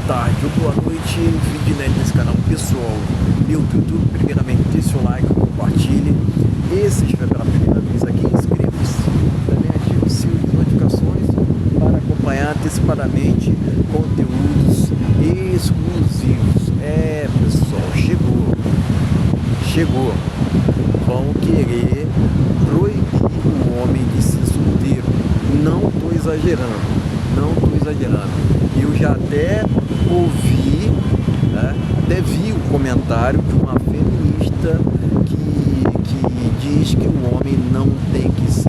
tarde ou boa noite, vídeo nesse canal pessoal, meu YouTube. Primeiramente, deixe o like, compartilhe e se estiver pela primeira vez aqui, inscreva-se. Também ative o sino de notificações para acompanhar antecipadamente conteúdos exclusivos. Pessoal, chegou. Vão querer proibir o homem de ser solteiro. Não estou exagerando. Eu já até ouvi, até vi o comentário de uma feminista que diz que o homem não tem que ser,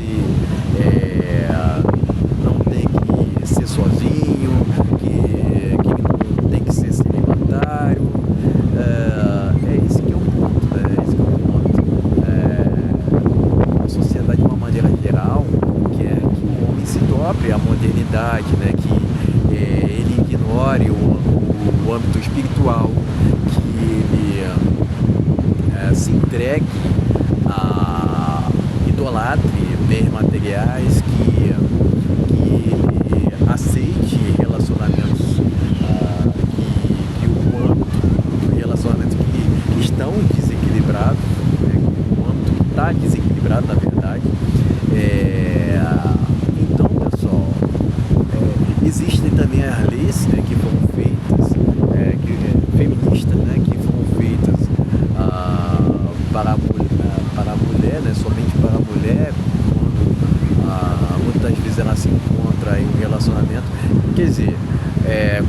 sozinho, que ele não tem que ser celibatário. Esse que é o ponto, a sociedade, de uma maneira geral, quer que o homem se dobre à modernidade, que ele ignore o âmbito espiritual, que ele se entregue a idolatre bens materiais, que ele aceite relacionamentos, que o âmbito de relacionamentos que estão desequilibrados, o âmbito que está desequilibrado, na verdade. Então, pessoal, existem também as leis que foram feitas, feministas, que foram feitas para a mulher, somente para a mulher, quando muitas vezes ela se encontra em um relacionamento. Quer dizer,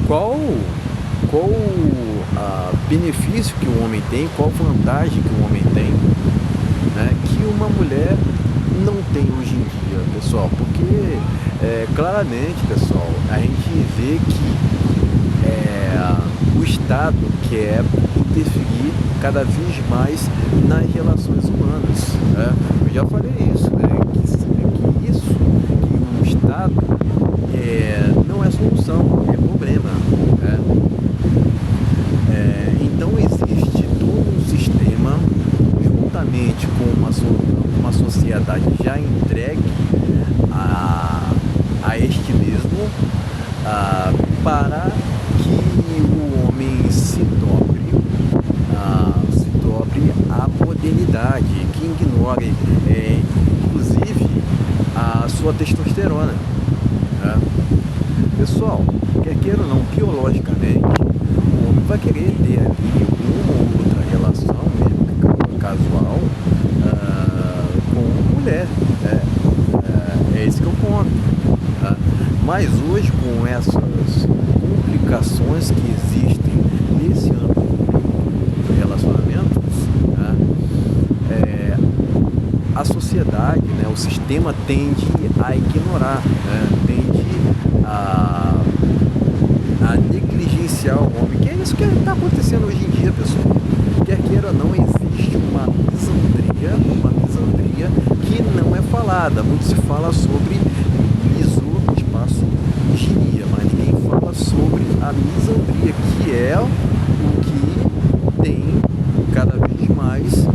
qual benefício que o homem tem, qual vantagem que o homem tem, que uma mulher não tem hoje em dia, pessoal? Porque claramente, pessoal, a gente vê que o Estado quer interferir cada vez mais nas relações humanas. Eu já falei isso, que o Estado não é solução, é problema. Então existe todo um sistema, juntamente com uma sociedade já entregue a este mesmo, para que o homem se dobre à modernidade, que ignore inclusive a sua testosterona. Pessoal, quer queira ou não, biologicamente, o homem vai querer ter ali uma ou outra relação, mesmo que casual, com mulher. É esse que é o ponto. Mas hoje, com essas complicações que existem nesse âmbito de relacionamentos, a sociedade, o sistema tende a ignorar, tende a negligenciar o homem, que é isso que está acontecendo hoje em dia, pessoal. Quer queira ou não, existe uma misandria que não é falada. Muito se fala sobre misoginia, mas ninguém fala sobre a misandria, que é o que tem cada vez mais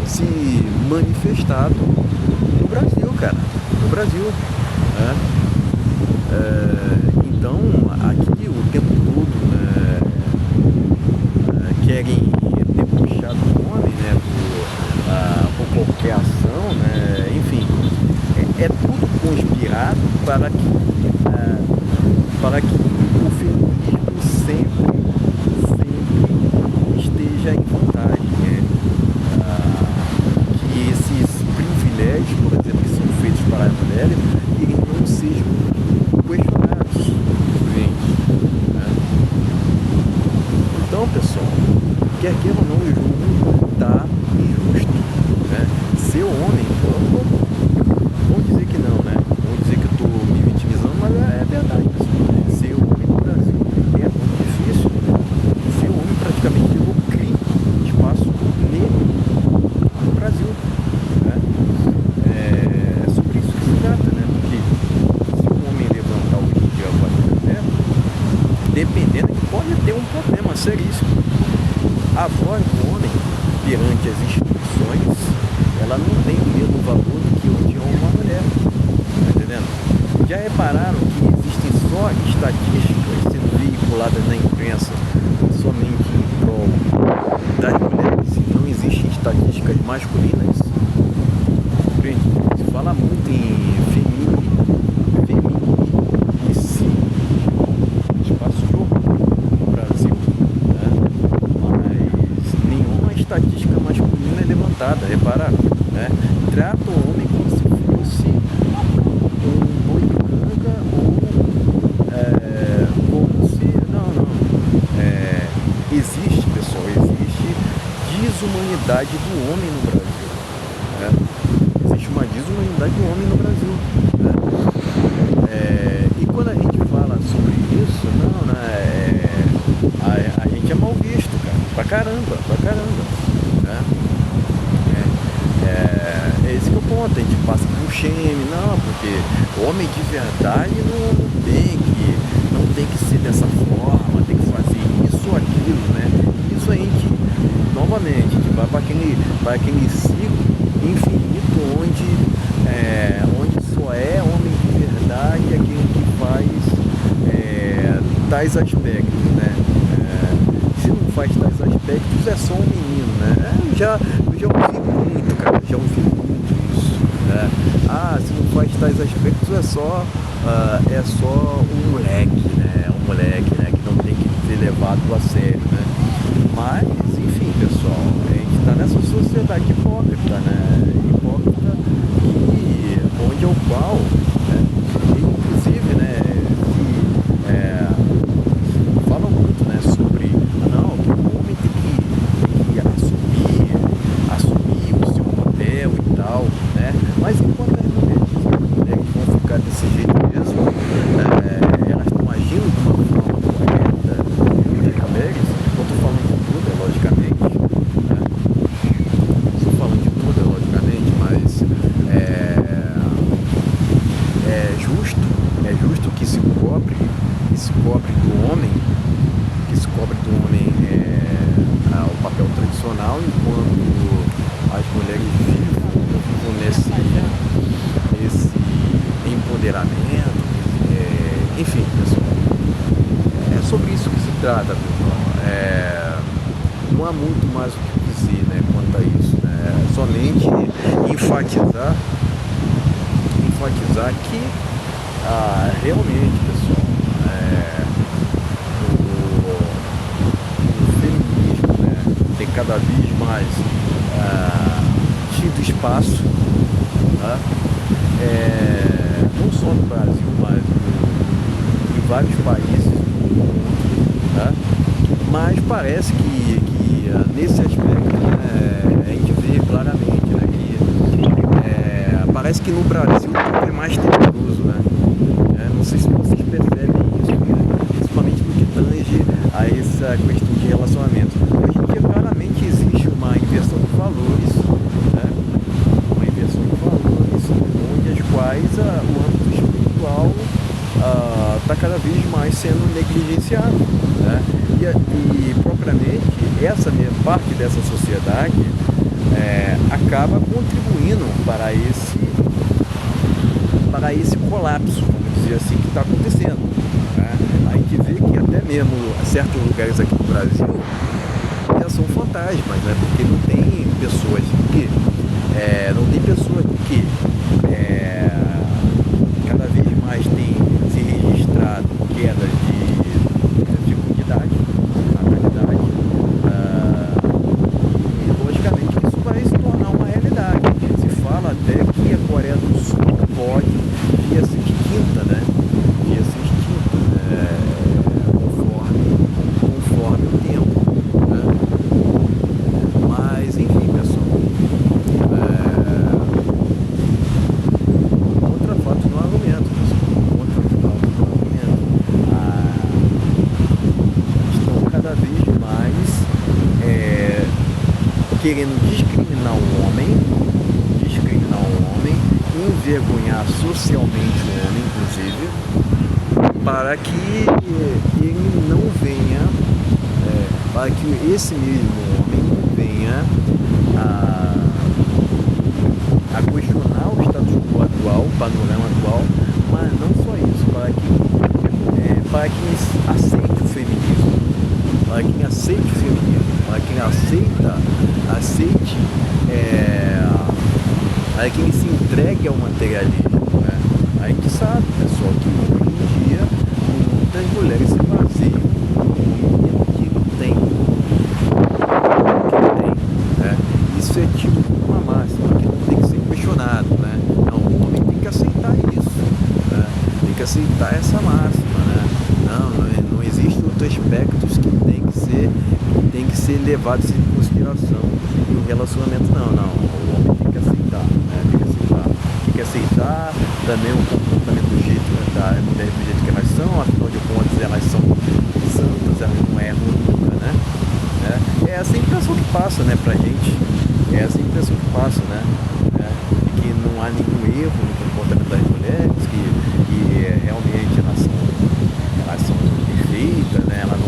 se manifestado no Brasil, cara. No Brasil. Então, aqui o tempo todo querem debochar do homem, por qualquer ação, enfim, é tudo conspirado para que o feminismo sempre esteja em vantagem, que esses privilégios, por exemplo, que são feitos para as mulheres, eles não sejam questionados, gente. Então, pessoal, quer queira ou não, o jogo está injusto. Ser homem, vamos dizer que não, vamos dizer que eu estou me vitimizando, mas é verdade, pessoal. Ser homem no Brasil é muito difícil. Ser homem praticamente virou crime, espaço negro no Brasil. É sobre isso que se trata, porque se o homem levantar hoje em dia a voz da terra, dependendo, ele pode ter um problema seríssimo. A voz do homem perante as instituições, ela não tem o mesmo valor do que o de uma mulher. Tá entendendo? Já repararam que existem só estatísticas veiculadas na imprensa somente em prol das mulheres, não existem estatísticas masculinas. Gente, se fala muito em feminicídio, espaço de horror no Brasil, né? Mas nenhuma estatística masculina é levantada. Repara, né? Trata o homem como se fosse um boi de canga ou como se... Não. Existe, pessoal, existe desumanidade do homem no Brasil, né? Existe uma desumanidade do homem no Brasil, né? E quando a gente fala sobre isso, a gente é mal visto, cara, pra caramba, né? É esse que é o ponto, a gente passa por shame, não, porque o homem de verdade não tem que ser dessa forma, tem que fazer isso ou aquilo, né? Isso a gente, novamente, a gente vai para aquele ciclo infinito onde só é homem de verdade aquele que faz tais aspectos, né? Se não faz tais aspectos é só um menino, né? Eu já ouvi muito, cara, já ouvi muito isso, né? Se não faz tais aspectos é só um moleque, né? Um moleque, né? Que não tem que ser levado a sério, né? Mas, enfim, pessoal, a gente está nessa sociedade hipócrita, né? Hipócrita onde é o qual, né? Inclusive, né? Falam muito, né? Sobre que o homem tem que assumir o seu papel e tal, né? Mas enquanto as mulheres vão ficar desse jeito mesmo, elas estão agindo de uma forma correta, as mulheres, eu estou falando de tudo, logicamente, né? Estou falando de tudo, logicamente, mas é justo que se cobre do homem, o papel tradicional, enquanto as mulheres vivam nesse empoderamento, enfim, pessoal, é sobre isso que se trata, pessoal. Não há muito mais o que dizer, né, quanto a isso, né? Somente enfatizar que realmente, pessoal, o feminismo, né, tem cada vez mais tido espaço, né? Não só no Brasil, mas em vários países do mundo, né? Mas parece que nesse aspecto, né, a gente vê claramente, né, que parece que no Brasil tudo é mais tenebroso, né? Não sei se vocês percebem isso, né? Principalmente no que tange a essa questão de relacionamento. Hoje em dia claramente existe uma inversão de valores, né? Uma inversão de valores, onde as quais o âmbito espiritual está cada vez mais sendo negligenciado, né? E propriamente essa parte dessa sociedade acaba contribuindo para esse colapso, vamos dizer assim, que está acontecendo, né? A gente vê que até mesmo certos lugares aqui no Brasil já são fantasmas, né? Porque não tem pessoas que cada vez mais tem se registrado queda de fecundidade, natalidade, e logicamente que isso vai se tornar uma realidade. Se fala até que a Coreia do Sul pode vir a ser extinta, né? Conforme o tempo, né? Mas enfim, pessoal, contra fatos no argumento, pessoal. Contra fatos no argumento. Estão cada vez mais querendo discriminar o homem, envergonhar socialmente o homem, inclusive, para que ele não venha, para que esse mesmo homem não venha a questionar o status quo atual, o panorama atual, mas não só isso, para que aceite o feminismo para quem aceite o feminismo, para quem aceite, para quem se entregue ao materialismo, né? A gente sabe, pessoal, que hoje em dia muitas mulheres se baseiam no que tem, né? Isso é tipo uma máxima que não tem que ser questionado, né? Não, o homem tem que aceitar isso, né? Tem que aceitar essa máxima, né? Não existe outros aspectos que tem que ser levados em consideração em um relacionamento, não. O homem tem que aceitar, né? Tem que aceitar também o comportamento do jeito, né, da mulher do jeito que elas são, afinal de contas elas são santas, elas não erram nunca, né? É essa impressão que passa, né, pra gente. É essa impressão que passa, né? De que não há nenhum erro no comportamento das mulheres, que realmente elas são perfeitas, né? Elas não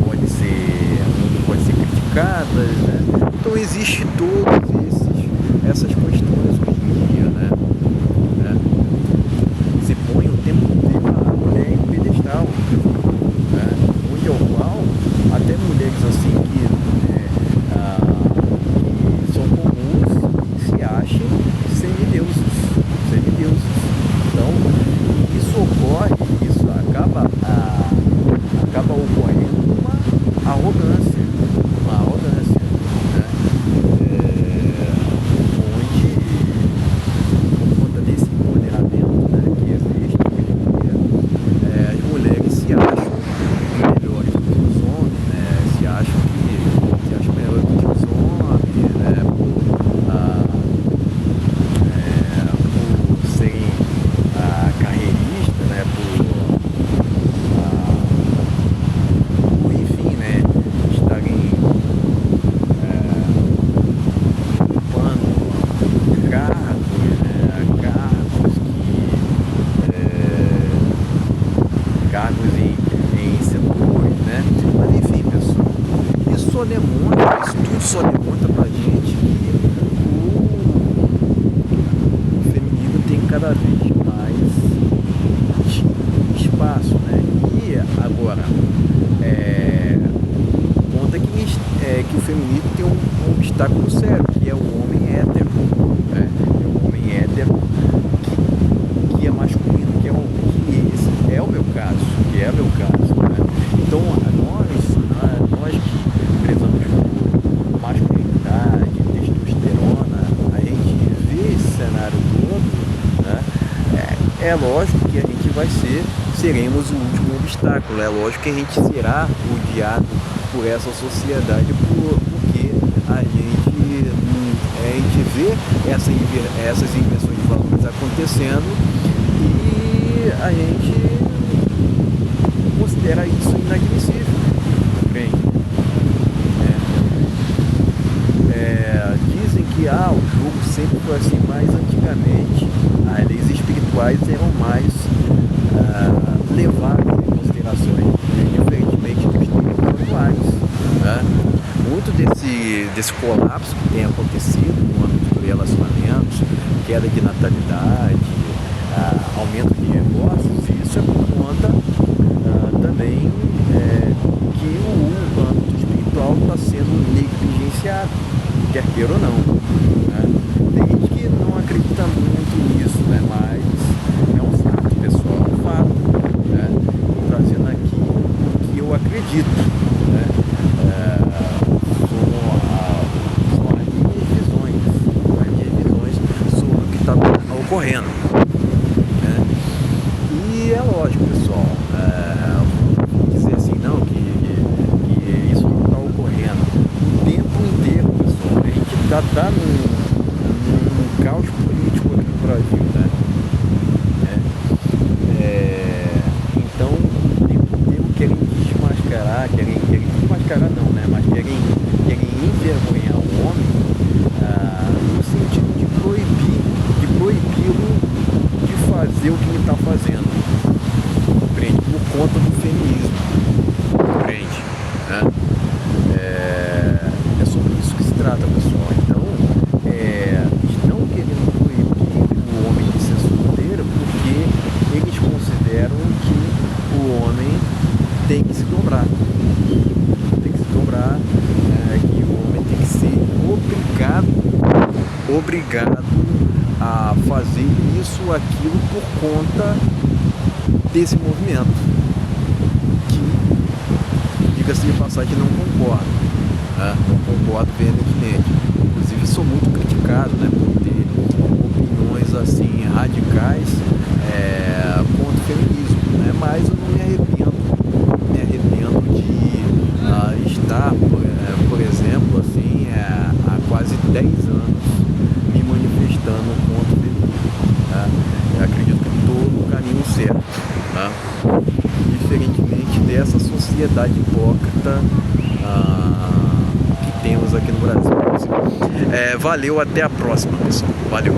pode ser criticadas, né? Então existe todas essas questões hoje em dia, né? Se põe o tempo inteiro a mulher em pedestal, né? Onde ao qual até mulheres assim que são comuns se acham semideuses. Então isso acaba ocorrendo uma arrogância, né? Onde, por conta desse empoderamento, né, que existe hoje em dia, as mulheres se acham melhores do que os homens, né? Se acham melhores do que os homens, né? Por serem carreiristas, né? Enfim, né? Estarem ocupando cargos em setores, né? Mas enfim, pessoal, isso tudo só demonstra pra gente que o feminino tem cada vez mais espaço, né? E agora, conta que o feminismo tem um obstáculo sério, que é o homem hétero, né? É o homem hétero que é masculino, que esse é o meu caso, né? Então nós que prezamos por masculinidade, testosterona, a gente vê esse cenário todo, né? É lógico que a gente seremos o último obstáculo, é lógico que a gente será odiado por essa sociedade porque a gente vê essas inversões de valores acontecendo e a gente considera isso inadmissível, compreende? Dizem que o jogo sempre foi assim, mas antigamente as leis espirituais eram mais levadas em considerações, diferentemente dos tempos atuais, né? Muito desse colapso que tem acontecido no âmbito do relacionamento, queda de natalidade, aumento de divórcios, isso é por conta também que o âmbito espiritual está sendo negligenciado, quer queira ou não, né? Tem gente que não acredita muito nisso, né? Mas é um fato, pessoal, é um fato, né? Estou trazendo aqui o que eu acredito, né? São as minhas visões sobre o que está ocorrendo, né? E é lógico, pessoal, dizer assim, não, que isso não está ocorrendo o tempo inteiro, pessoal. A gente já está num caos político aqui no Brasil, né? Então, o tempo inteiro querem desmascarar não, né? Mas querem envergonhar o homem no sentido de proibi-lo de fazer o que ele está fazendo, compreende? Por conta do feminismo, compreende? Né? É sobre isso que se trata, pessoal. Então, estão querendo proibir o homem de ser solteiro porque eles consideram que o homem tem que se dobrar. obrigado a fazer isso ou aquilo por conta desse movimento, que, diga-se de passagem, não concordo, né? Não concordo veementemente. Inclusive sou muito criticado, né, por ter opiniões assim radicais contra o feminismo, né? Mas eu não me arrependo de estar, por exemplo, assim, há quase 10 anos me manifestando contra o feminismo, né? Eu acredito que estou no caminho certo, né? Diferentemente dessa sociedade hipócrita que temos aqui no Brasil. Valeu, até a próxima, pessoal. Valeu.